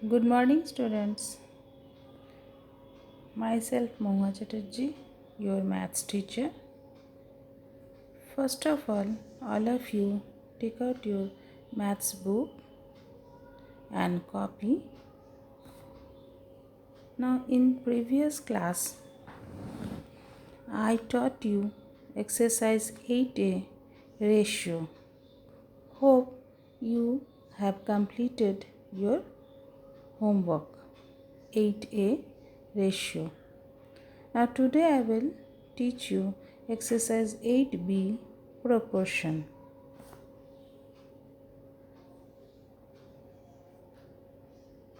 Good morning, students. Myself, Mohua Chatterjee, your maths teacher. First of all of you take out your maths book and copy. Now, in previous class, I taught you exercise 8a ratio. Hope you have completed your homework 8a ratio. Now today I will teach you exercise 8b proportion.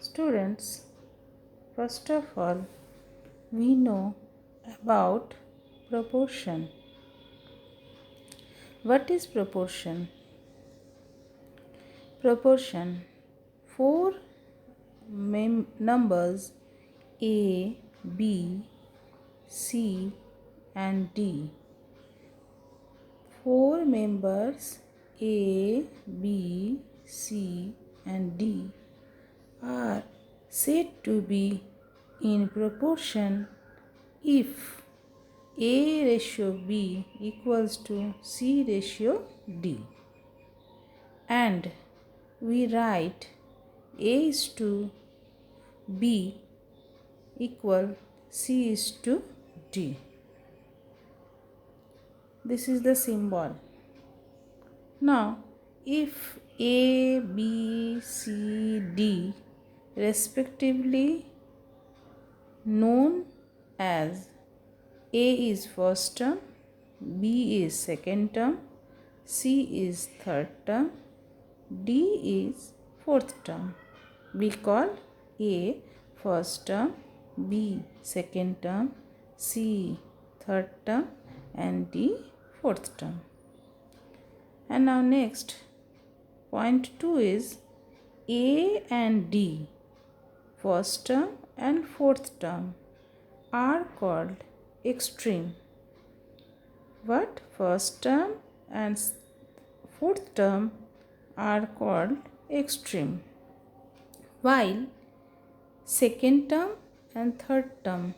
Students, first of all we know about proportion. What is proportion? Proportion: four numbers A, B, C and D. Four members A, B, C and D are said to be in proportion if A ratio B equals to C ratio D, and we write A is to B equal C is to D. This is the symbol. Now, if A, B, C, D respectively known as A is first term, B is second term, C is third term, D is fourth term, we call A first term, B second term, C third term and D fourth term. And now next, point 2 is A and D, first term and fourth term, are called extreme. What? First term and fourth term are called extreme, while second term and third term,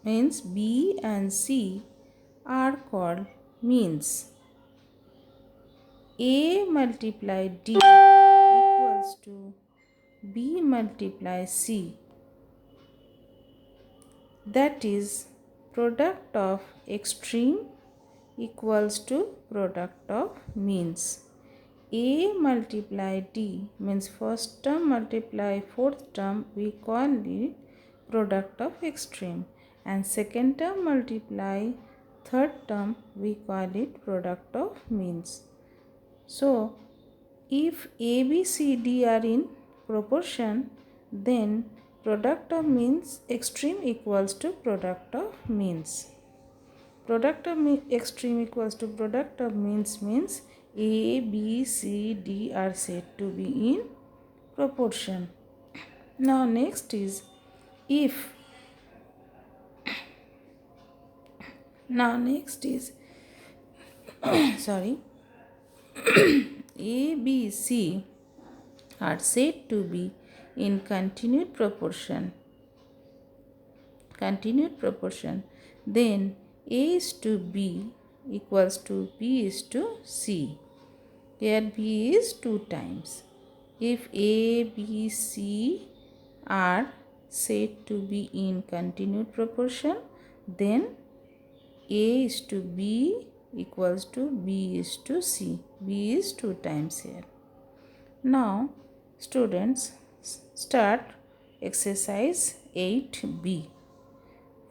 means B and C, are called means. A multiply D equals to B multiply C, that is product of extreme equals to product of means. A multiply D means first term multiply fourth term, we call it product of extreme, and second term multiply third term, we call it product of means. So, if A, B, C, D are in proportion, then product of means extreme equals to product of means. Product of extreme equals to product of means A, B, C, D are said to be in proportion. Now next is if. Now next is sorry. A, B, C are said to be in continued proportion, then A is to B equals to B is to C. Here B is 2 times. If A, B, C are said to be in continued proportion, then A is to B equals to B is to C. B is 2 times here. Now, students, start exercise 8b.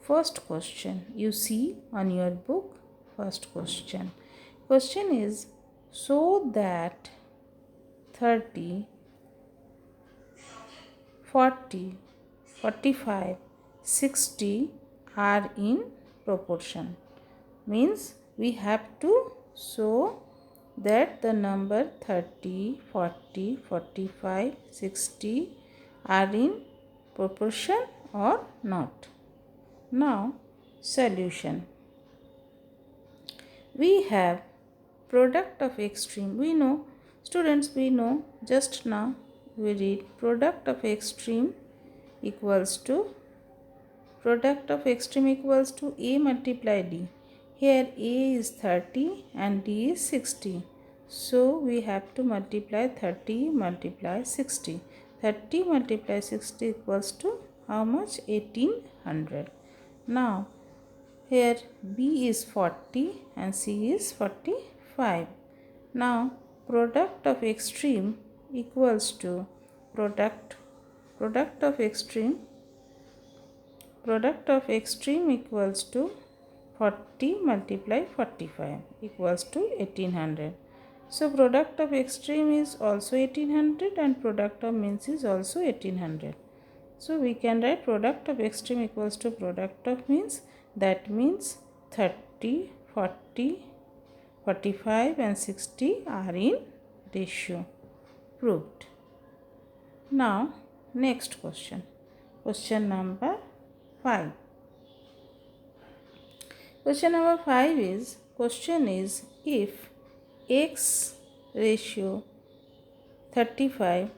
First question, you see on your book. First question. Question is, so that 30, 40, 45, 60 are in proportion. Means we have to show that the number 30, 40, 45, 60 are in proportion or not. Now, solution. We have product of extreme. We know, students, we know just now we read product of extreme equals to A multiply D. Here A is 30 and D is 60. So we have to multiply 30 multiply 60. 30 multiply 60 equals to how much? 1800. Now here B is 40 and C is 45. Now product of extreme equals to product of extreme equals to 40 multiply 45 equals to 1800. So product of extreme is also 1800 and product of means is also 1800. So we can write product of extreme equals to product of means. That means 30, 40, 45 and 60 are in ratio. Proved. Now next question. Question number 5. Question number 5 is, question is if x ratio 35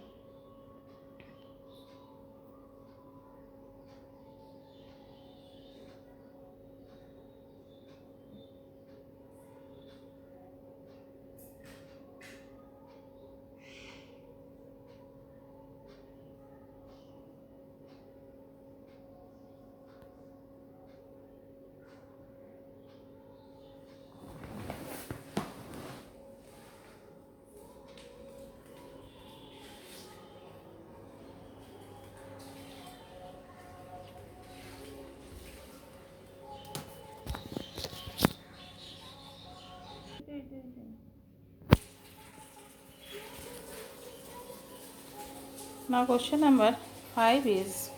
Now question number 5 is,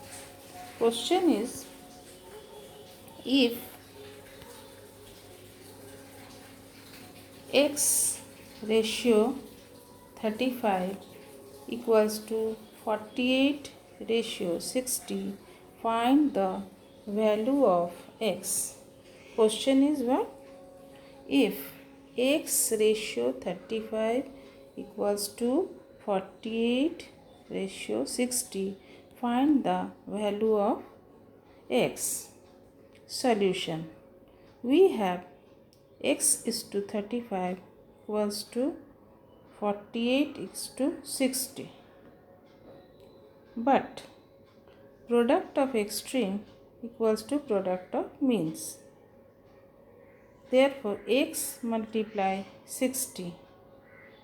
question is if x ratio 35 equals to 48 ratio 60, find the value of x. Question is what? If x ratio 35 equals to 48 ratio 60, find the value of x. Solution. We have x is to 35 equals to 48 is to 60. But product of extreme equals to product of means. Therefore, x multiply 60.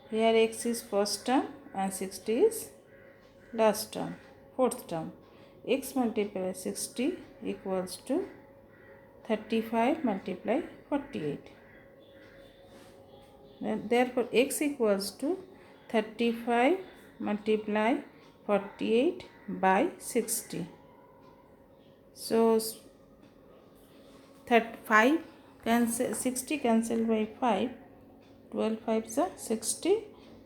Here x is first term and 60 is last term, fourth term. X multiply 60 equals to 35 multiply 48. Therefore, x equals to 35 multiply 48 by 60. So 5 cancel, 60 cancel by 5, 12 5s are 60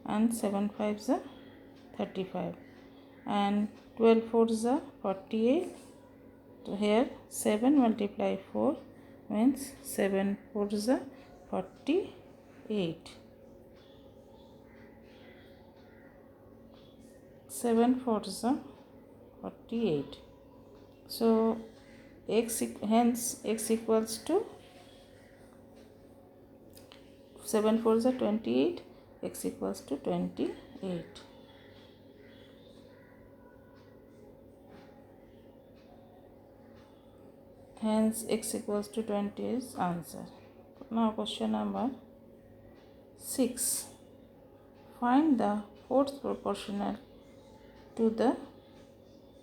and 7 5s are 35 and 12 4s are 48. So here 7 multiply 4 means 7 4s are 48. 7 4s are 48. So hence x equals to 7 4s are 28. X equals to 28. Hence x equals to 20 is answer. Now question number 6. Find the fourth proportional to the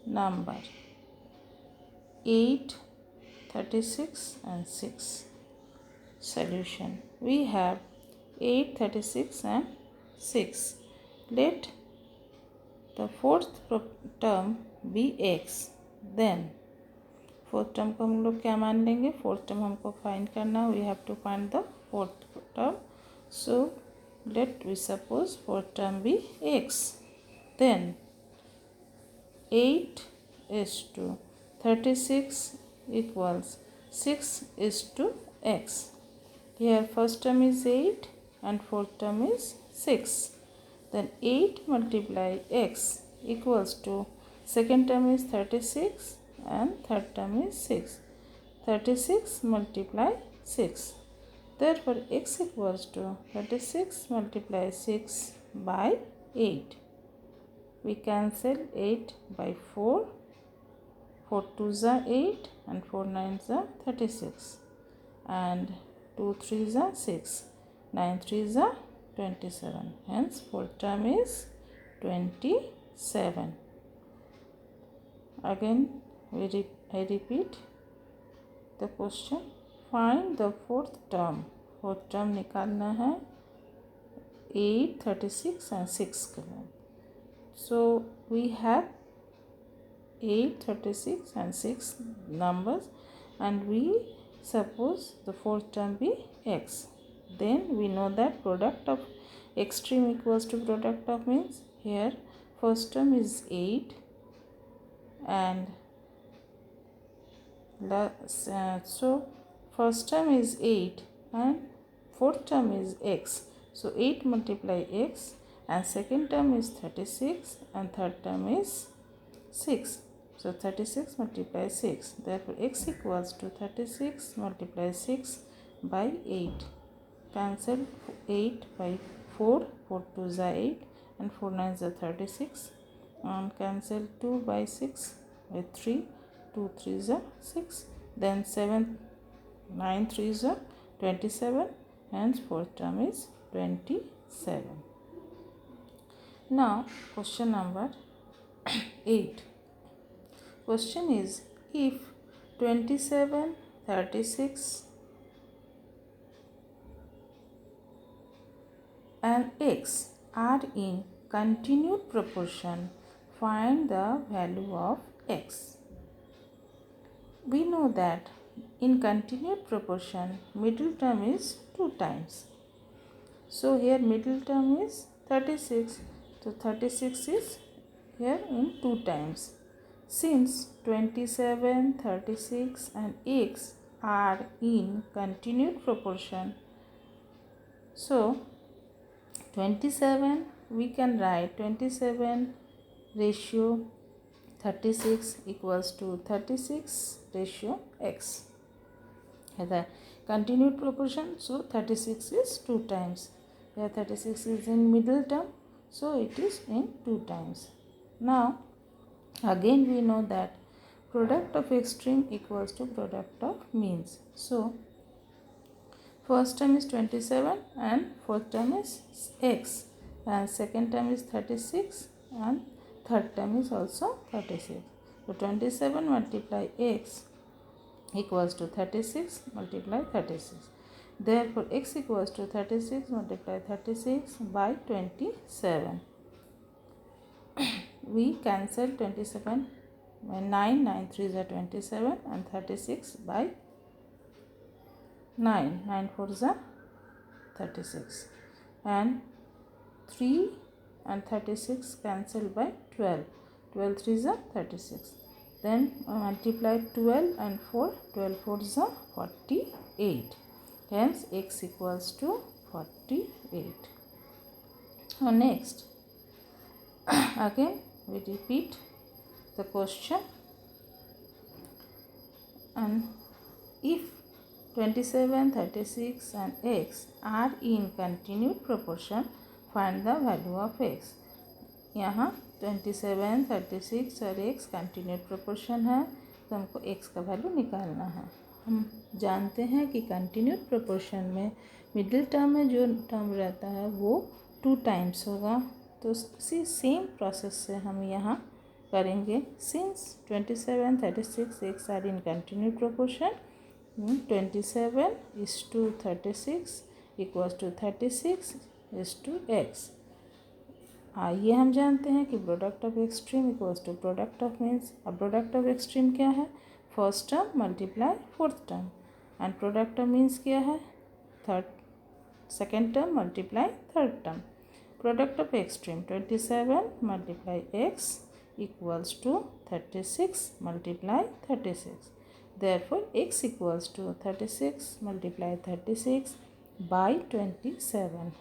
number 8, 36 and 6. Solution. We have 8, 36 and 6. Let the fourth term be x. Then fourth term को हम लोग क्या मान लेंगे? Fourth term हमको find करना, we have to find the fourth term. So let we suppose fourth term be x. Then 8 is to 36 equals 6 is to x. Here first term is 8 and fourth term is 6. Then 8 multiply x equals to, second term is 36 and third term is 6. 36 multiply 6. Therefore, x equals to 36 multiply 6 by 8. We cancel 8 by 4. 4 2s are 8 and 4 9s are 36. And 2 3s are 6. 9 3s are 27. Hence, fourth term is 27. Again, I repeat the question. Find the fourth term. Fourth term निकालना है 8, 36 and 6 के लिए. So we have 8, 36 and 6 numbers and we suppose the fourth term be x. Then we know that product of extreme equals to product of means. Here first term is 8 and so first term is 8 and fourth term is x. So 8 multiply x and second term is 36 and third term is 6. So 36 multiply 6. Therefore x equals to 36 multiply 6 by 8. Cancel 8 by 4. 4 2s are 8 and 4 9s are 36. And cancel 2 by 6 by 3. 2 3s are 6. Then 7 9 3s are 27. Hence fourth term is 27. Now question number 8. Question is, if 27, 36 and x are in continued proportion, find the value of x. We know that in continued proportion, middle term is 2 times. So here middle term is 36. So 36 is here in 2 times. Since 27, 36 and x are in continued proportion, so 27 we can write 27 ratio 36 equals to 36 ratio x. The continued proportion, so 36 is 2 times. Here 36 is in middle term, so it is in 2 times. Now again we know that product of extreme equals to product of means. So first term is 27 and fourth term is x and second term is 36 and third term is also 36. So 27 multiply x equals to 36 multiply 36. Therefore x equals to 36 multiply 36 by 27. We cancel 27 by 9, 9 3s are 27 and 36 by 9, 9 4s are 36 and 3 and 36 cancel by 12, 12 3s are 36. Then multiply 12 and 4, 12 4s are 48. Hence x equals to 48. Now next, again we repeat the question, and if 27, 36 and x are in continued proportion, find the value of x. यहाँ 27, 36 और x continued proportion है, तो हमको x का value निकालना है. हम जानते हैं कि कंटिन्यूड प्रोपोर्शन में मिडिल टर्म में जो टर्म रहता है वो 2 टाइम्स होगा. तो इसी सेम प्रोसेस से हम यहाँ करेंगे. Since 27, 36 x are in continued proportion, 27 is to 36 equals to 36 is to x. ये हम जानते हैं कि product of extreme equals to product of means. अब प्रोडक्ट ऑफ एक्सट्रीम क्या है? First term multiply fourth term, and product of means क्या है? Second term multiply third term. Product of extreme 27 multiply x equals to 36 multiply 36. Therefore x equals to 36 multiply 36 by 27.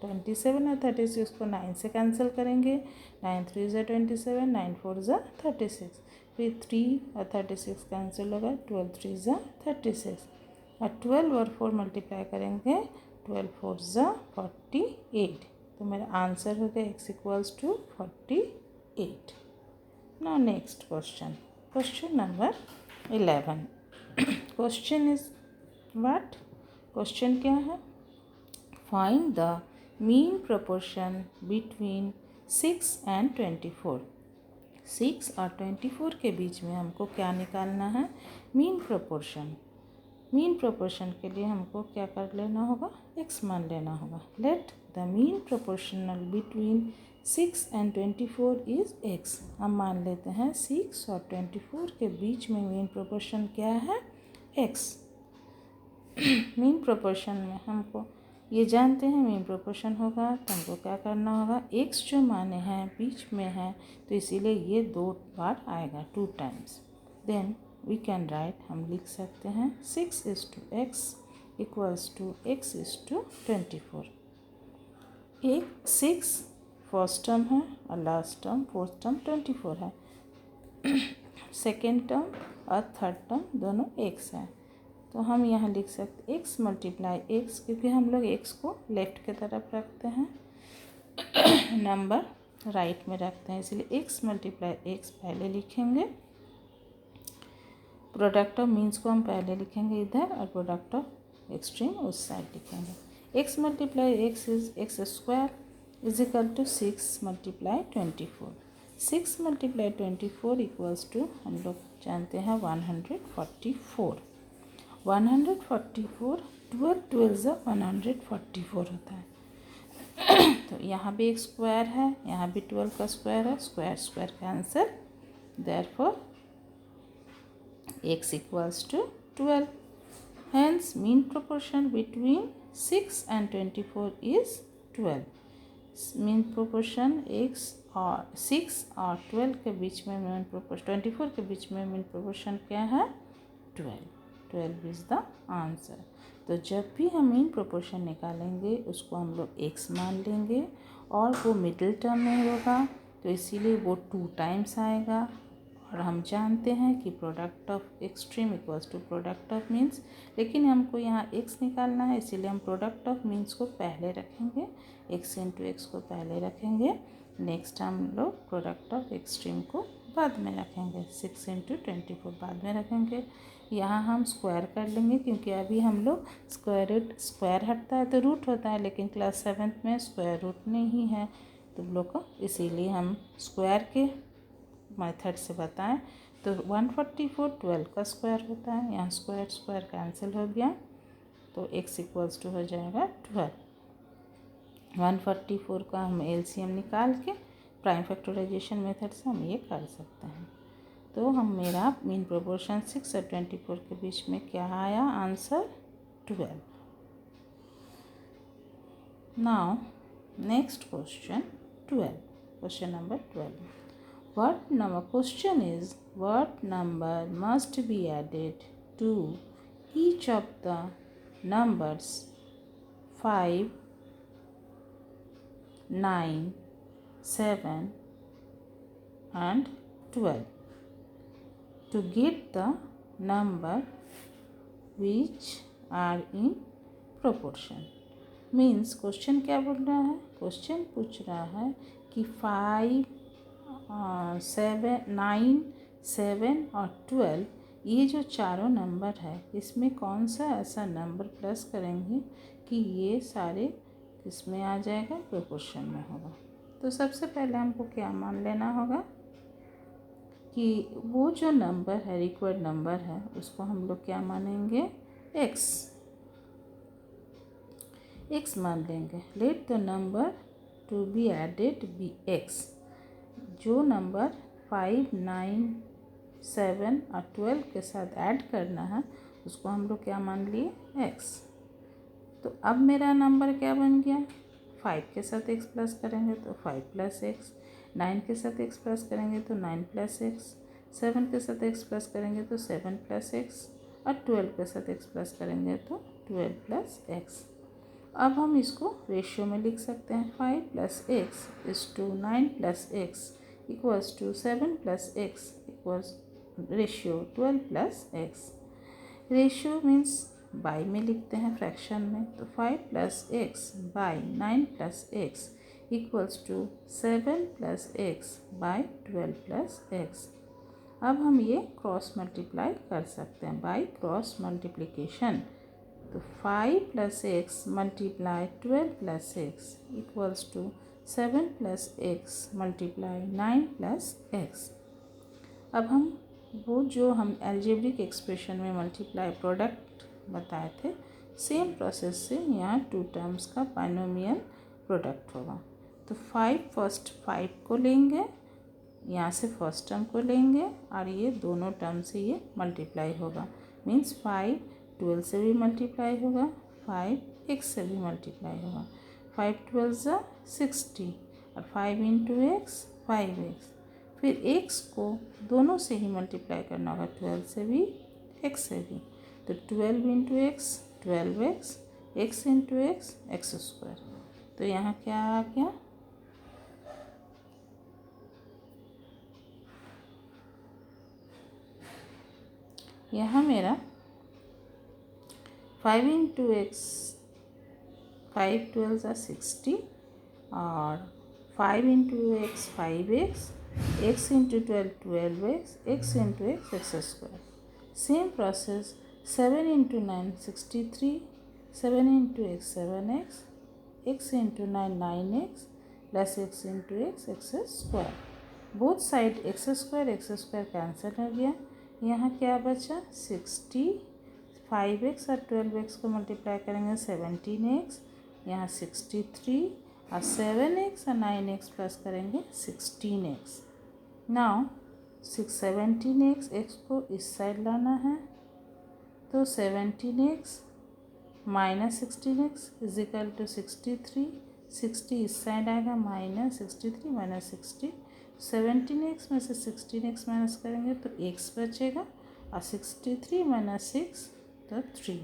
27 और 36 को 9 से cancel करेंगे, 9 3 ज़ा 27, 9 4 ज़ा 36, फिर 3 और 36 कैंसिल होगा, 12 3 ज़ा 36 और 12 और 4 मल्टीप्लाई करेंगे, 12 4 ज़ा 48। तो मेरा आंसर हो गया x equals to 48। Now next question, question number 11। Question is what? Question क्या है? Find the mean proportion between 6 and 24। 6 और 24 के बीच में हमको क्या निकालना है? Mean proportion. मीन प्रोपोर्शन के लिए हमको क्या कर लेना होगा? x मान लेना होगा। Let the mean proportional between 6 and 24 is x। हम मान लेते हैं 6 और 24 के बीच में मीन प्रोपोर्शन क्या है? x। मीन प्रोपोर्शन में हमको ये जानते हैं मीन प्रोपोर्शन होगा तो हमको क्या करना होगा? x जो माने हैं बीच में है तो इसीलिए ये 2 बार आएगा, 2 times. Then we can write, हम लिख सकते हैं 6 is to x equals to x is to 24। एक 6 फर्स्ट टर्म है और लास्ट टर्म फोर्थ टर्म 24 है। सेकेंड टर्म और थर्ड टर्म दोनों x है, तो हम यहाँ लिख सकते x मल्टीप्लाई x, क्योंकि हम लोग x को लेफ्ट की तरफ रखते हैं, नंबर राइट में रखते हैं, इसलिए x मल्टीप्लाई x पहले लिखेंगे, प्रोडक्ट ऑफ मीन्स को हम पहले लिखेंगे इधर और प्रोडक्ट ऑफ एक्सट्रीम उस साइड लिखेंगे। x multiply x is x square is equal to 6 multiply 24। 6 multiply 24 equals to हम लोग जानते हैं 144। 144 12 ज़ा 144 होता है। तो यहाँ भी एक स्क्वायर है, यहाँ भी 12 का स्क्वायर है, square square cancel, therefore x equals to 12. Hence, mean proportion between 6 and 24 is 12. Mean proportion x और 6 और 12 के बीच में mean proportion 24 के बीच में mean proportion क्या है? 12. 12 is the answer. तो जब भी हम mean proportion निकालेंगे उसको हम लोग x मान लेंगे और वो मिडिल टर्म में होगा तो इसीलिए वो 2 टाइम्स आएगा। और हम जानते हैं कि product of extreme equals to product of means, लेकिन हमको यहाँ x निकालना है इसीलिए हम प्रोडक्ट ऑफ मीन्स को पहले रखेंगे, x इंटू एक्स को पहले रखेंगे, नेक्स्ट हम लोग प्रोडक्ट ऑफ एक्सट्रीम को बाद में रखेंगे, 6 इंटू 24 बाद में रखेंगे। यहाँ हम स्क्वायर कर लेंगे क्योंकि अभी हम लोग स्क्वायर हटता है तो रूट होता है, लेकिन क्लास 7th में स्क्वायर रूट नहीं है तुम लोग का, इसीलिए हम स्क्वायर के मेथड से बताएं तो 144 12 का स्क्वायर होता है, यहाँ स्क्वायर स्क्वायर कैंसिल हो गया तो x इक्वल्स टू हो जाएगा 12। 144 का हम एलसीएम निकाल के प्राइम फैक्टराइजेशन मेथड से हम ये कर सकते हैं। तो हम मेरा मीन प्रोपोर्शन 6 और 24 के बीच में क्या आया? Answer 12। Now next question 12, question number 12। What number? Question is, what number must be added to each of the numbers 5, 9, 7 and 12 to get the number which are in proportion? Means question क्या बोल रहा है? Question पूछ रहा है कि 5, 7, 9, 7 और 12 ये जो चारों नंबर है इसमें कौन सा ऐसा नंबर प्लस करेंगे कि ये सारे किसमें आ जाएगा? प्रोपोर्शन में होगा। तो सबसे पहले हमको क्या मान लेना होगा कि वो जो नंबर है, रिक्वायर्ड नंबर है, उसको हम लोग क्या मानेंगे? x मान लेंगे। Let the number to be added be x। जो नंबर 5, 9, 7 और 12 के साथ ऐड करना है उसको हम लोग क्या मान लिए? x। तो अब मेरा नंबर क्या बन गया? 5 के साथ x प्लस करेंगे तो 5 प्लस एक्स, 9 के साथ x प्लस करेंगे तो 9 प्लस एक्स, 7 के साथ x प्लस करेंगे तो 7 प्लस एक्स और 12 के साथ x प्लस करेंगे तो 12 प्लस एक्स। अब हम इसको रेशियो में लिख सकते हैं। 5 plus x is to 9 plus x equals to 7 plus x equals ratio 12 plus x. Ratio means by में लिखते हैं फ्रैक्शन में, तो 5 plus x by 9 plus x equals to 7 plus x by 12 plus x. अब हम ये क्रॉस मल्टीप्लाई कर सकते हैं बाई क्रॉस मल्टीप्लिकेशन। तो 5 plus x multiply 12 plus x equals to 7 plus x multiply 9 plus x. अब हम वो जो हम एल्जेब्रिक एक्सप्रेशन में मल्टीप्लाई प्रोडक्ट बताए थे, सेम प्रोसेस से यहाँ टू टर्म्स का बाइनोमियल प्रोडक्ट होगा। तो 5 फर्स्ट 5 को लेंगे, यहाँ से फर्स्ट टर्म को लेंगे और ये दोनों टर्म से ये मल्टीप्लाई होगा। मीन्स 5 12 से भी मल्टीप्लाई होगा, 5 x से भी मल्टीप्लाई होगा। 5 12 ज़ा 60 और 5 इंटू एक्स 5x। फिर x को दोनों से ही मल्टीप्लाई करना होगा, 12 से भी x से भी। तो 12 into x 12x, x into x x square. तो यहाँ क्या आ गया, यहाँ मेरा 5 इंटू एक्स 5 12 ज़ा 60 और 5 into x 5x, x into 12 12x, x into x x square. Same process 7 into 9 63, 7 into x 7x, x into 9 9x plus x into x x square. Both side x square cancel हो गया। यहाँ क्या बचा 60, 5x और 12x को multiply करेंगे 17x, यहाँ 63 और 7x और 9x प्लस करेंगे 16x। नाउ 17x x को इस साइड लाना है, तो 17x minus 16x is equal to 63, 60 इस साइड आएगा माइनस 63 माइनस 60, 17x में से 16x माइनस करेंगे तो x बचेगा और 63 माइनस 6 तो 3।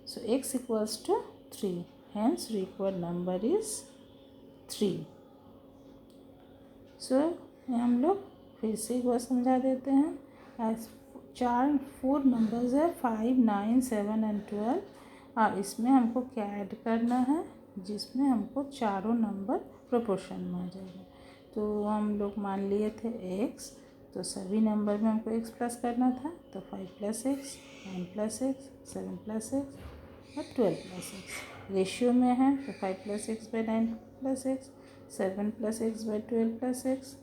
So x equals to 3, hence required number is 3। So हम लोग फिर से एक बार समझा देते हैं। एज 4 नंबर्स है 5 9 7 एंड 12 और इसमें हमको क्या ऐड करना है, जिसमें हमको चारों नंबर प्रोपोर्शन में आ जाएगा। तो हम लोग मान लिए थे x, तो सभी नंबर में हमको x प्लस करना था, तो 5 plus x 9 plus x 7 plus x और 12 प्लस एक्स। रेशियो में है तो 5 plus x by 9 plus x, 7 plus x by 12 plus x.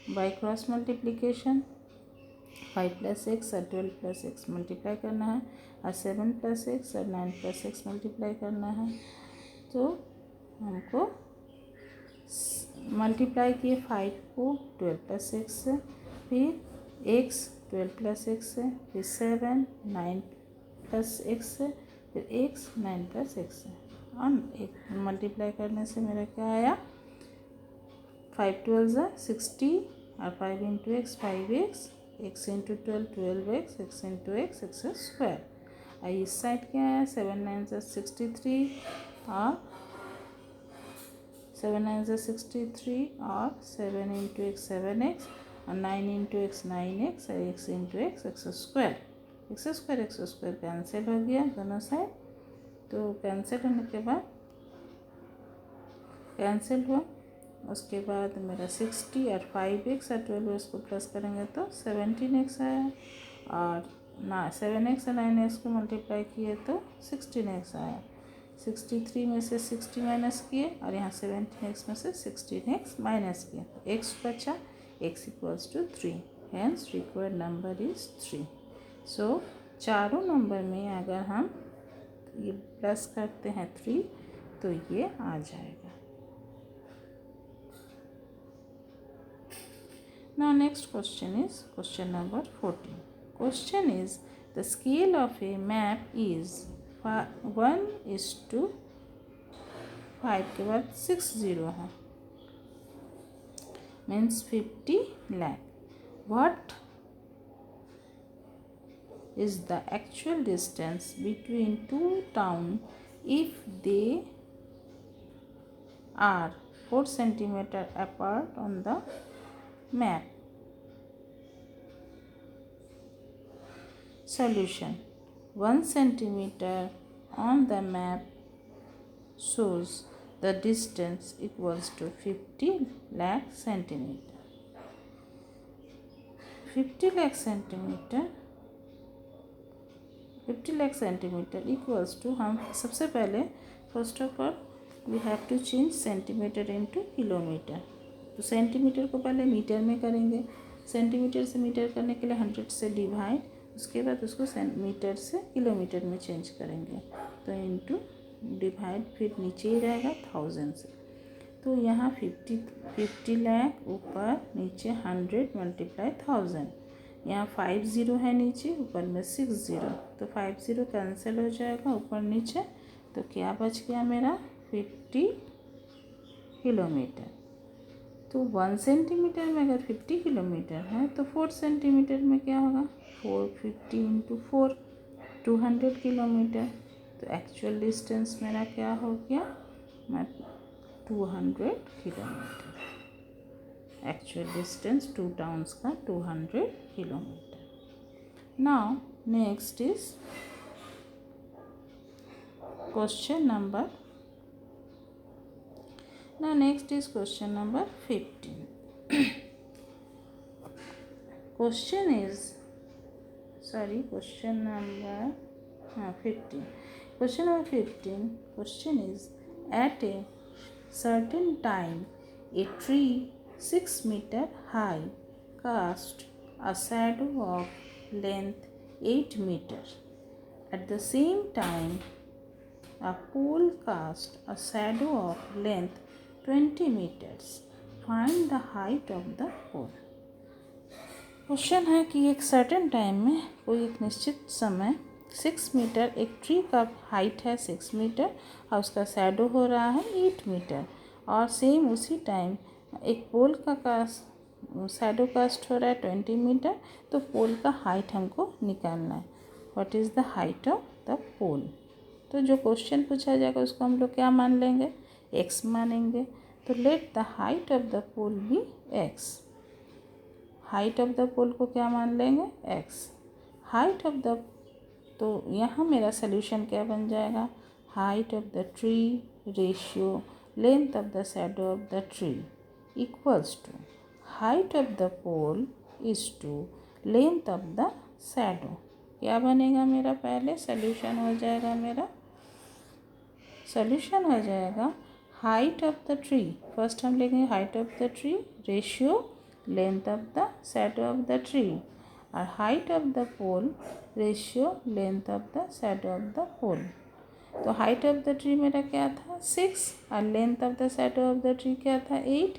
By cross multiplication 5 plus x और 12 प्लस एक्स मल्टीप्लाई करना है और 7 प्लस एक्स और 9 प्लस एक्स मल्टीप्लाई करना है। तो हमको मल्टीप्लाई किए 5 को 12 प्लस एक्स से, फिर x 12 प्लस एक्स से, फिर 7 9 प्लस एक्स से, फिर x 9 प्लस एक्स से। और मल्टीप्लाई करने से मेरा क्या आया 5 12 ज़ा 60 और 5 into x 5x, x into 12 12x, x into x x square. और इस साइड क्या आया 7 9 ज़ा 63 और 7 9 ज़ा 63 और 7 इंटू एक्स 7x और 9 इंटू एक्स 9x और x into x x square. X square cancel हो गया दोनों साइड। तो कैंसिल होने के बाद कैंसिल हुआ, उसके बाद मेरा 60 और 5x और 12x को प्लस करेंगे तो 17x आया और 7x और 9x को मल्टीप्लाई किए तो 16x आया। 63 में से 60 माइनस किए और यहाँ 17x में से 16x माइनस किए तो x बचा, x equals to 3, hence required number is 3। So चारों नंबर में अगर हम ये प्लस करते हैं 3 तो ये आ जाएगा। Now next question is question number 14. Question is the scale of a map is 1:5 के बाद 6 0 है, means 50 lakh. What is the actual distance between two towns if they are 4 centimeter apart on the map. Solution: 1 centimeter on the map shows the distance equals to 50 lakh centimeter. 50 lakh centimeter equals to, हम सबसे पहले first of all we have to change centimetre into kilometre. तो centimetre को पहले metre में करेंगे. Centimetre से metre करने के लिए 100 से डिवाइड, उसके बाद उसको मीटर से किलोमीटर में चेंज करेंगे. तो इनटू डिवाइड फिर नीचे ही रहेगा 1000 से. तो यहाँ 50 लाख ऊपर नीचे 100 मल्टीप्लाई 1000. यहाँ 50 है नीचे, ऊपर में 60. तो 50 कैंसिल हो जाएगा ऊपर नीचे. तो क्या बच गया मेरा 50 किलोमीटर. तो 1 सेंटीमीटर में अगर 50 किलोमीटर है तो 4 सेंटीमीटर में क्या होगा 450 इंटू 4 200 किलोमीटर. तो एक्चुअल डिस्टेंस मेरा क्या हो गया 200 kilometre. Actual distance two towns का 200 kilometre. Now next is question number 15. Question number 15. Question is, at a certain time a tree 6 meter high cast a shadow of length 8 meters. At the same time a pole cast a shadow of length 20 meters. Find the height of the pole. Question है कि एक certain time में कोई एक निश्चित समय 6 metre, एक tree का हाइट है 6 मीटर और उसका शैडो हो रहा है 8 मीटर. और सेम उसी टाइम एक पोल का शैडो कास्ट हो रहा है 20 मीटर. तो पोल का हाइट हमको निकालना है. What is the height of the pole. तो जो क्वेश्चन पूछा जाएगा उसको हम लोग क्या मान लेंगे x मानेंगे. तो let the height of the pole be x. Height of the pole को क्या मान लेंगे x. हाइट ऑफ द, तो यहाँ मेरा सोल्यूशन क्या बन जाएगा height of the tree ratio length of the shadow of the tree equals to height of the pole is to length of the shadow. क्या बनेगा मेरा पहले सोल्यूशन हो जाएगा मेरा सोल्यूशन हो जाएगा height of the tree. First हम लेंगे height of the tree ratio length of the shadow of the tree और height of the pole ratio length of the shadow of the pole. तो height of the tree मेरा क्या था 6 और length of the shadow of the tree क्या था 8.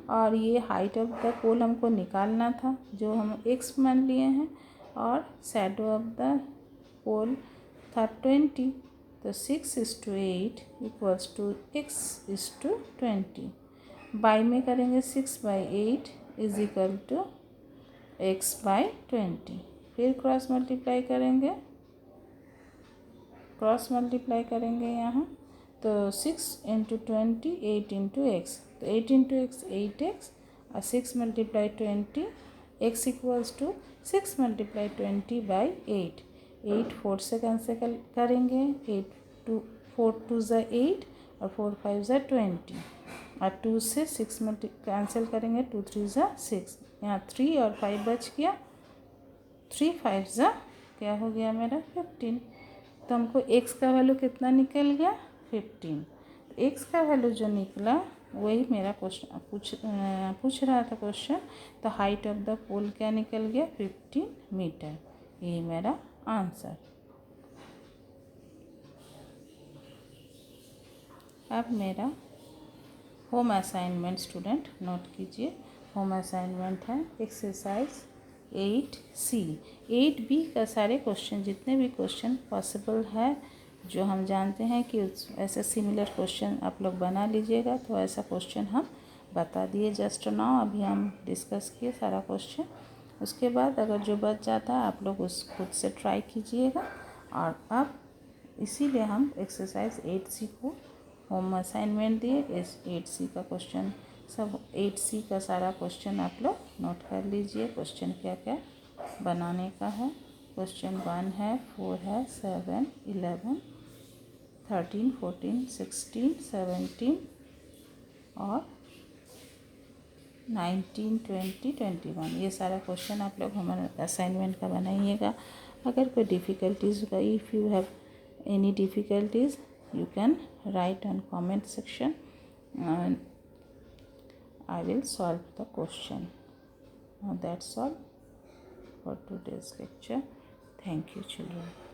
और ये हाइट ऑफ द पोल हमको निकालना था जो हम x मान लिए हैं और शैडो ऑफ द पोल था 20. तो 6:8 इक्वल्स टू x:20. बाई में करेंगे 6/8 इज इक्वल टू x/20. फिर क्रॉस मल्टीप्लाई करेंगे यहाँ. तो 6 इंटू 20 8 इंटू एक्स. तो 8 इंटू एक्स 8x और 6 multiply 20 x equals to 6 multiply 20/8. 8 4 से कैंसिल करेंगे. 4 2 ज़ा 8 और 4 5 ज़ा 20 और 2 से 6 कैंसिल करेंगे. 2 3 ज़ा 6. यहाँ 3 और 5 बच गया. 3 5 ज़ा क्या हो गया मेरा 15. तो हमको x का वैल्यू कितना निकल गया 15. तो x का वैल्यू जो निकला वही मेरा क्वेश्चन पूछ रहा था क्वेश्चन. तो हाइट ऑफ द पोल क्या निकल गया 15 मीटर. यही मेरा आंसर. अब मेरा होम असाइनमेंट स्टूडेंट नोट कीजिए. होम असाइनमेंट है एक्सरसाइज 8C. 8B का सारे क्वेश्चन जितने भी क्वेश्चन पॉसिबल है जो हम जानते हैं कि ऐसे सिमिलर क्वेश्चन आप लोग बना लीजिएगा. तो ऐसा क्वेश्चन हम बता दिए जस्ट नाउ. अभी हम डिस्कस किए सारा क्वेश्चन. उसके बाद अगर जो बच जाता है आप लोग उस खुद से ट्राई कीजिएगा। और अब इसीलिए हम एक्सरसाइज 8C को होम असाइनमेंट दिए। इस 8C का क्वेश्चन सब 8C का सारा क्वेश्चन आप लोग नोट कर लीजिए। क्वेश्चन क्या क्या बनाने का है। क्वेश्चन 1 है, 4 है, 7, 11, 13, 14, 16, 17 और 19, 20, 21। ये सारा क्वेश्चन आप लोग हमारे असाइनमेंट का बनाइएगा। अगर कोई डिफ़िकल्टीज़ होगा, if you have any difficulties you can write on comment section and I will solve the question. Now that's all for today's lecture. Thank you children.